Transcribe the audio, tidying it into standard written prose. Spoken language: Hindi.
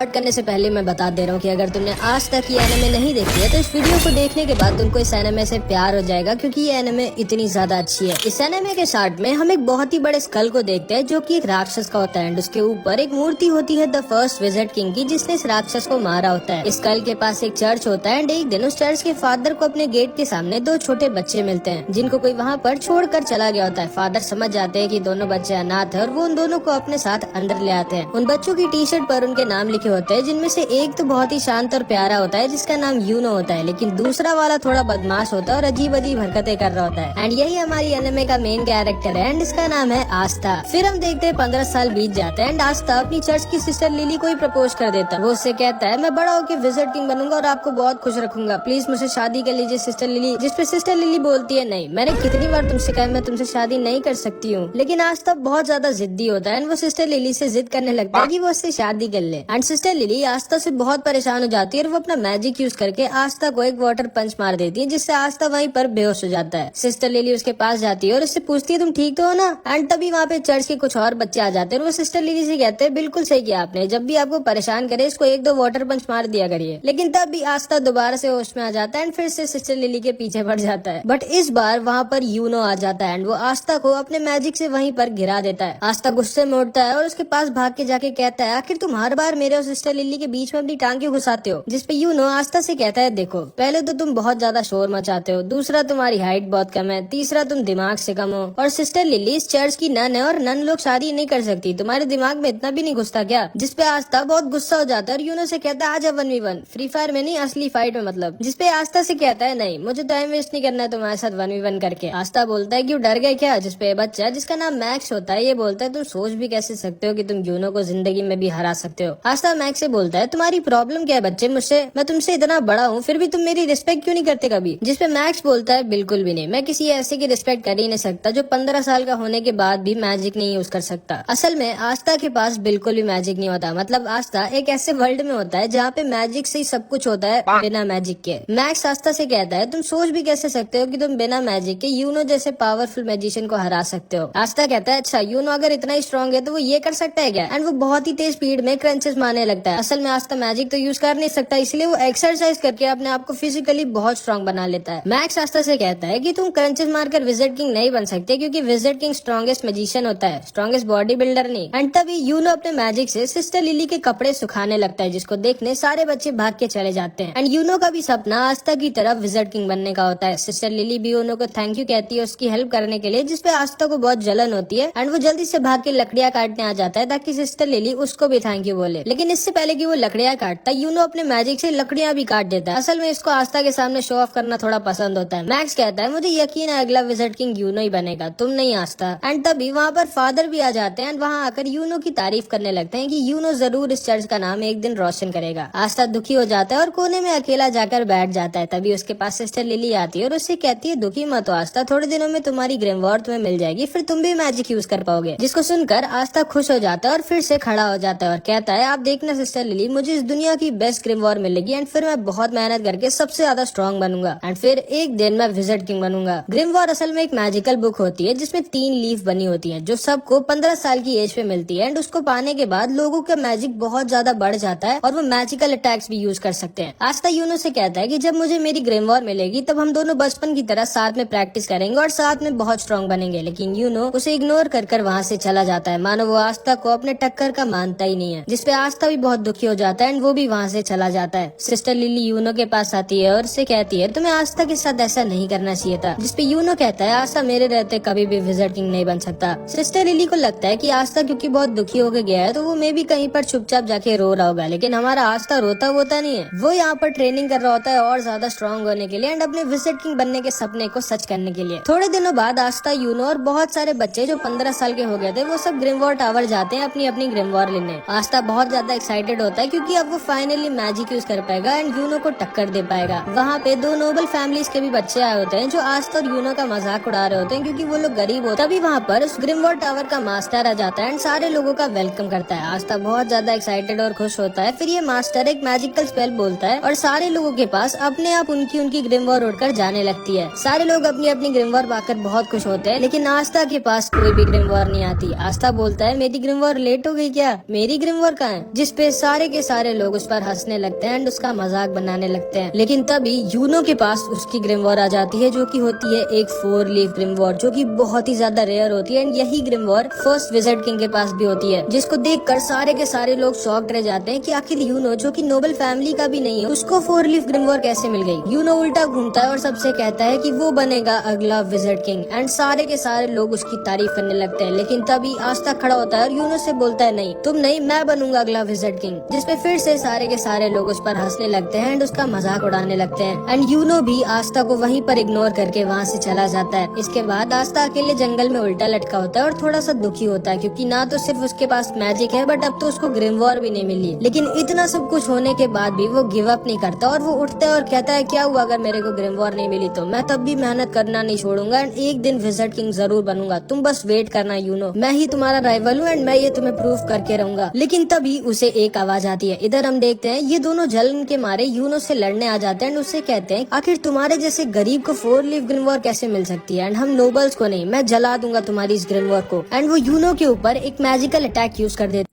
स्टार्ट करने से पहले मैं बता दे रहा हूँ कि अगर तुमने आज तक ये एनिमे नहीं देखी है तो इस वीडियो को देखने के बाद तुमको इस एनिमे से प्यार हो जाएगा, क्योंकि ये एनिमे इतनी ज्यादा अच्छी है। इस एनिमे के स्टार्ट में हम एक बहुत ही बड़े स्कल को देखते हैं जो कि एक राक्षस का होता है। उसके ऊपर एक मूर्ति होती है द फर्स्ट विजिट किंग की, जिसने इस राक्षस को मारा होता है। इस स्कल के पास एक चर्च होता है एंड एक दिन उस चर्च के फादर को अपने गेट के सामने दो छोटे बच्चे मिलते हैं जिनको कोई वहाँ पर छोड़कर चला गया होता है। फादर समझ जाते हैं कि दोनों बच्चे अनाथ है और वो उन दोनों को अपने साथ अंदर ले आते हैं। उन बच्चों की टी शर्ट पर उनके नाम लिखे होते हैं, जिनमें से एक तो बहुत ही शांत और प्यारा होता है जिसका नाम यूनो होता है, लेकिन दूसरा वाला थोड़ा बदमाश होता है और अजीब अजीब हरकतें कर रहा होता है। एंड यही हमारी एनिमे का मेन कैरेक्टर है एंड इसका नाम है आस्था। फिर हम देखते हैं 15 साल बीत जाते हैं एंड आस्था अपनी चर्च की सिस्टर लिली को ही प्रपोज कर देता है। वो उससे कहता है मैं बड़ा होकर विजिट किंग बनूंगा और आपको बहुत खुश रखूंगा, प्लीज मुझसे शादी कर लीजिए सिस्टर लिली। जिसपे सिस्टर लिली बोलती है नहीं, मैंने कितनी बार तुमसे कहा मैं तुमसे शादी नहीं कर सकती हूँ। लेकिन आस्था बहुत ज्यादा जिद्दी होता है एंड वो सिस्टर लिली से जिद करने लगता है कि वो उससे शादी कर ले। एंड सिस्टर लिली आस्था से बहुत परेशान हो जाती है और वो अपना मैजिक यूज करके आस्था को एक वाटर पंच मार देती है, जिससे आस्था वहीं पर बेहोश हो जाता है। सिस्टर लिली उसके पास जाती है और उससे पूछती है तुम ठीक तो हो ना। एंड तभी वहाँ पे चर्च के कुछ और बच्चे आ जाते हैं और वो सिस्टर लिली से कहते हैं बिल्कुल सही किया आपने, जब भी आपको परेशान करे इसको एक दो वाटर पंच मार दिया करिए। लेकिन तब भी आस्था दोबारा से होश में आ जाता है एंड फिर से सिस्टर लिली के पीछे पड़ जाता है। बट इस बार वहाँ पर यूनो आ जाता है एंड वो आस्था को अपने मैजिक से वहीं पर गिरा देता है। आस्था गुस्से में उठता है और उसके पास भाग के जाके कहता है आखिर तुम हर बार मेरे और सिस्टर लिली के बीच में अपनी टांग क्यों घुसाते हो। जिसपे यूनो आस्था से कहता है देखो, पहले तो तुम बहुत ज्यादा शोर मचाते हो, दूसरा तुम्हारी हाइट बहुत कम है, तीसरा तुम दिमाग से कम हो, और सिस्टर लिली इस चर्च की नन है और नन लोग शादी नहीं कर सकती, तुम्हारे दिमाग में इतना भी नहीं घुसता क्या। जिसपे आस्था बहुत गुस्सा हो जाता है और यूनो से कहता है आजा 1v1, फ्री फायर में नहीं असली फाइट में मतलब। जिसपे आस्था से कहता है नहीं, मुझे टाइम वेस्ट नहीं करना है तुम्हारे साथ 1v1 करके। आस्था बोलता है क्यों डर गए क्या। जिसपे बच्चा जिसका नाम मैक्स होता है ये बोलता है तुम सोच भी कैसे सकते हो कि तुम यूनो को जिंदगी में भी हरा सकते हो। आस्था मैक्स से बोलता है तुम्हारी प्रॉब्लम क्या है बच्चे, मुझसे मैं तुमसे इतना बड़ा हूँ फिर भी तुम मेरी रिस्पेक्ट क्यों नहीं करते कभी। जिसपे मैक्स बोलता है बिल्कुल भी नहीं, मैं किसी ऐसे की रिस्पेक्ट कर ही नहीं सकता जो 15 साल का होने के बाद भी मैजिक नहीं यूज कर सकता। असल में आस्था के पास बिल्कुल भी मैजिक नहीं होता, मतलब आस्था एक ऐसे वर्ल्ड में होता है जहाँ पे मैजिक से ही सब कुछ होता है बिना मैजिक के। मैक्स आस्था से कहता है तुम सोच भी कैसे सकते हो कि तुम बिना मैजिक के यूनो जैसे पावरफुल मैजिशियन को हरा सकते हो। आस्था कहता है अच्छा यूनो अगर इतना ही स्ट्रॉन्ग है तो वो ये कर सकता है क्या। एंड वो बहुत ही तेज स्पीड में क्रंचेस मारने लगता है। असल में आस्था मैजिक तो यूज कर नहीं सकता, इसलिए वो एक्सरसाइज करके अपने आप को फिजिकली बहुत स्ट्रॉन्ग बना लेता है। मैक्स आस्था से कहता है कि तुम क्रंचेस मारकर विजिट किंग नहीं बन सकते, क्योंकि विजिट किंग स्ट्रॉन्गेस्ट मैजिशियन होता है, स्ट्रॉन्गेस्ट बॉडी बिल्डर नहीं। एंड तभी यूनो अपने मैजिक से सिस्टर लिली के कपड़े सुखाने लगता है, जिसको देखने सारे बच्चे भाग के चले जाते हैं। एंड यूनो का भी सपना आस्था की तरफ विजिट किंग बनने का होता है। सिस्टर लिली भी यूनो को थैंक यू कहती है उसकी हेल्प करने के लिए, जिसपे आस्था को बहुत जलन होती है एंड वो जल्दी से भाग के लकड़ियां काटने आ जाता है ताकि सिस्टर लिली उसको भी थैंक यू बोले। लेकिन इससे पहले कि वो लकड़ियां काटता यूनो अपने मैजिक से लकड़ियां भी काट देता है। असल में इसको आस्था के सामने शो ऑफ करना थोड़ा पसंद होता है। मैक्स कहता है मुझे यकीन है अगला विजिट किंग यूनो ही बनेगा, तुम नहीं आस्था। एंड तभी वहाँ पर फादर भी आ जाते हैं एंड वहाँ आकर यूनो की तारीफ करने लगते हैं कि यूनो जरूर इस चर्च का नाम एक दिन रोशन करेगा। आस्था दुखी हो जाता है और कोने में अकेला जाकर बैठ जाता है। तभी उसके पास सिस्टर लिली आती है और उससे कहती है दुखी मत हो आस्था, थोड़े दिनों में तुम्हारी ग्रिमवॉर्थ में मिल जाएगी, फिर तुम भी मैजिक यूज कर पाओगे। जिसको सुनकर आस्था खुश हो जाता है और फिर से खड़ा हो जाता है और कहता है आप देखना सिस्टर लिली, मुझे इस दुनिया की बेस्ट ग्रिमवॉर मिलेगी एंड फिर मैं बहुत मेहनत करके सबसे ज्यादा स्ट्रॉन्ग बनूंगा एंड फिर एक दिन मैं विजिट किंग बनूंगा। ग्रिमवॉर असल में एक मैजिकल बुक होती है जिसमें 3 लीफ बनी होती है जो सबको 15 साल की एज पे मिलती है एंड उसको पाने के बाद लोगों का मैजिक बहुत ज्यादा बढ़ जाता है और वो मैजिकल अटैक्स भी यूज कर सकते हैं। आस्था यूनो से कहता है कि जब मुझे मेरी ग्रिमवॉर मिलेगी तब हम दोनों बचपन की तरह साथ में प्रैक्टिस करेंगे और साथ में बहुत स्ट्रॉन्ग बनेंगे। लेकिन यूनो उसे इग्नोर कर वहाँ से चला जाता है, मानो वो आस्था को अपने टक्कर का मानता ही नहीं है। जिसपे आस्था भी बहुत दुखी हो जाता है एंड वो भी वहाँ से चला जाता है। सिस्टर लिली यूनो के पास आती है और उससे कहती है तुम्हें आस्था के साथ ऐसा नहीं करना चाहिए था। जिसपे यूनो कहता है आस्था मेरे रहते कभी भी विजिट किंग नहीं बन सकता। सिस्टर लिली को लगता है कि आस्था क्योंकि बहुत दुखी होकर गया है तो वो मे भी कहीं पर चुपचाप जाके रो रहा होगा, लेकिन हमारा आस्था रोता होता नहीं है, वो यहाँ पर ट्रेनिंग कर रहा होता है और ज्यादा स्ट्रॉन्ग होने के लिए एंड अपने विजिट किंग बनने के सपने को सच करने के लिए। थोड़े दिनों बाद आस्था यूनो और बहुत सारे बच्चे जो 15 साल के हो गए थे वो सब ग्रिमवॉर टावर जाते हैं अपनी अपनी ग्रिमवॉर लेने। आस्था बहुत ज्यादा एक्साइटेड होता है क्योंकि अब वो फाइनली मैजिक यूज कर पाएगा एंड यूनो को टक्कर दे पाएगा। वहाँ पे 2 नोबल फैमिलीज के भी बच्चे आए होते हैं जो आस्था और यूनो का मजाक उड़ा रहे होते हैं क्योंकि वो लोग गरीब होते हैं। तभी वहाँ पर उस ग्रिमवॉर टावर का मास्टर आ जाता है एंड सारे लोगों का वेलकम करता है। आस्था बहुत ज्यादा एक्साइटेड और खुश होता है। फिर ये मास्टर एक मैजिकल स्पेल बोलता है और सारे लोगों के पास अपने आप उनकी ग्रिमवॉर उड़कर जाने लगती है। सारे लोग अपनी अपनी ग्रिमवॉर पाकर बहुत खुश होते हैं, लेकिन आस्था के पास कोई भी ग्रिमवॉर नहीं आती। आस्था बोलता है मेरी ग्रिमवॉर लेट हो गई क्या, मेरी ग्रिमवॉर कहाँ है। जिस जिसपे सारे के सारे लोग उस पर हंसने लगते हैं एंड उसका मजाक बनाने लगते हैं। लेकिन तभी यूनो के पास उसकी ग्रिमवॉर आ जाती है, जो कि होती है एक 4 लीफ ग्रिमवॉर, जो कि बहुत ही ज्यादा रेयर होती है एंड यही ग्रिमवॉर फर्स्ट विजार्ड किंग के पास भी होती है, जिसको देखकर सारे के सारे लोग शॉक्ड रह जाते हैं कि आखिर यूनो, जो कि नोबल फैमिली का भी नहीं है, उसको 4 लीफ ग्रिमवॉर कैसे मिल गई। यूनो उल्टा घूमता है और सबसे कहता है कि वो बनेगा अगला विजार्ड किंग एंड सारे के सारे लोग उसकी तारीफ करने लगते हैं। लेकिन तभी आस्था खड़ा होता है और यूनो से बोलता है नहीं तुम नहीं, मैं बनूंगा अगला विजार्ड किंग, जिसपे फिर से सारे के सारे लोग उस पर हंसने लगते हैं एंड उसका मजाक उड़ाने लगते हैं एंड यूनो भी आस्था को वहीं पर इग्नोर करके वहाँ से चला जाता है। इसके बाद आस्था अकेले जंगल में उल्टा लटका होता है और थोड़ा सा दुखी होता है, क्योंकि ना तो सिर्फ उसके पास मैजिक है बट अब तो उसको ग्रिमवॉर भी नहीं मिली। लेकिन इतना सब कुछ होने के बाद भी वो गिव अप नहीं करता और वो उठता है और कहता है क्या हुआ, अगर मेरे को ग्रिमवॉर नहीं मिली तो मैं तब भी मेहनत करना नहीं छोड़ूंगा एंड एक दिन विजार्ड किंग जरूर बनूंगा, तुम बस वेट करना यूनो, मैं ही तुम्हारा राइवल हूँ एंड मैं ये तुम्हें प्रूव करके रहूंगा। लेकिन तभी उसे एक आवाज आती है। इधर हम देखते हैं ये दोनों जलन के मारे यूनो से लड़ने आ जाते हैं एंड उससे कहते हैं आखिर तुम्हारे जैसे गरीब को 4 लीफ ग्रिमवॉर कैसे मिल सकती है एंड हम नोबल्स को नहीं, मैं जला दूंगा तुम्हारी इस ग्रिमवॉर को। एंड वो यूनो के ऊपर एक मैजिकल अटैक यूज कर देते